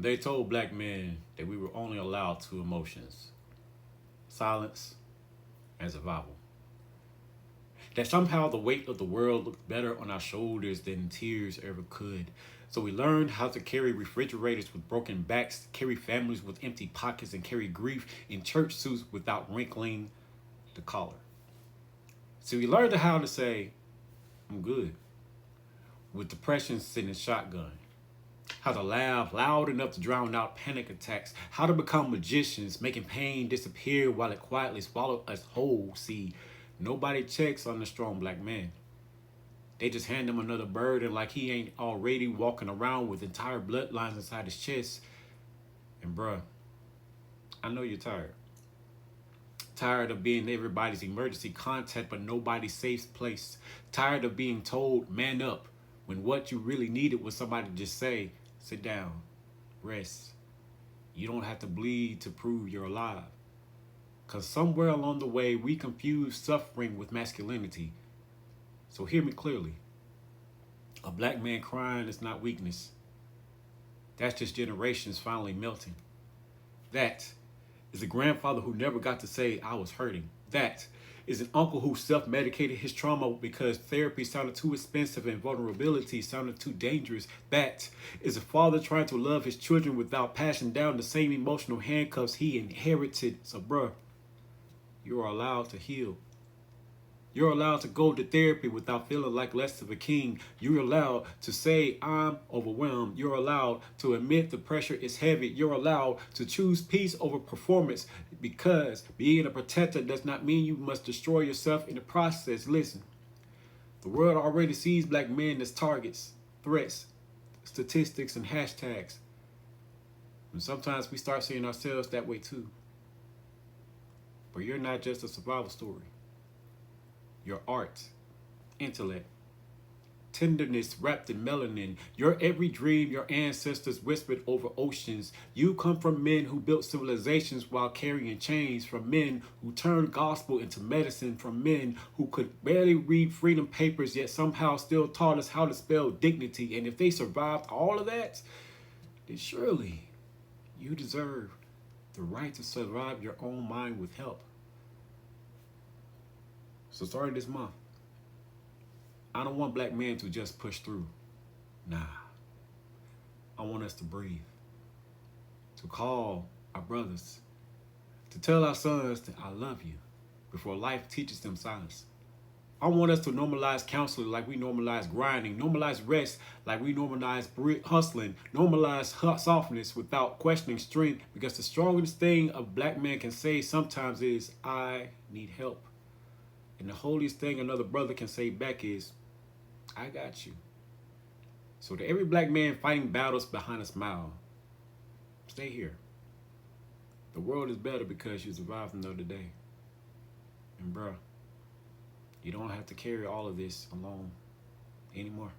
They told black men that we were only allowed two emotions: silence and survival. That somehow the weight of the world looked better on our shoulders than tears ever could. So we learned how to carry refrigerators with broken backs, carry families with empty pockets, and carry grief in church suits without wrinkling the collar. So we learned how to say, I'm good, with depression sitting shotgun. How to laugh loud enough to drown out panic attacks. How to become magicians, making pain disappear while it quietly swallows us whole. See, nobody checks on the strong black man. They just hand him another burden like he ain't already walking around with entire bloodlines inside his chest. And bruh, I know you're tired. Tired of being everybody's emergency contact but nobody's safe place. Tired of being told, man up, when what you really needed was somebody to just say, sit down, rest. You don't have to bleed to prove you're alive. Because somewhere along the way, we confuse suffering with masculinity. So hear me clearly. A black man crying is not weakness. That's just generations finally melting. That is a grandfather who never got to say, I was hurting. That is an uncle who self-medicated his trauma because therapy sounded too expensive and vulnerability sounded too dangerous. That is a father trying to love his children without passing down the same emotional handcuffs he inherited. So, bruh, you are allowed to heal. You're allowed to go to therapy without feeling like less of a king. You're allowed to say, I'm overwhelmed. You're allowed to admit the pressure is heavy. You're allowed to choose peace over performance because being a protector does not mean you must destroy yourself in the process. Listen, the world already sees black men as targets, threats, statistics, and hashtags. And sometimes we start seeing ourselves that way too. But you're not just a survival story. Your art, intellect, tenderness wrapped in melanin, your every dream your ancestors whispered over oceans. You come from men who built civilizations while carrying chains, from men who turned gospel into medicine, from men who could barely read freedom papers yet somehow still taught us how to spell dignity. And if they survived all of that, then surely you deserve the right to survive your own mind with help. So starting this month, I don't want black men to just push through. Nah. I want us to breathe. To call our brothers. To tell our sons that I love you before life teaches them silence. I want us to normalize counseling like we normalize grinding. Normalize rest like we normalize hustling. Normalize softness without questioning strength. Because the strongest thing a black man can say sometimes is, I need help. And the holiest thing another brother can say back is, I got you. So to every black man fighting battles behind a smile, stay here. The world is better because you survived another day. And bruh, you don't have to carry all of this alone anymore.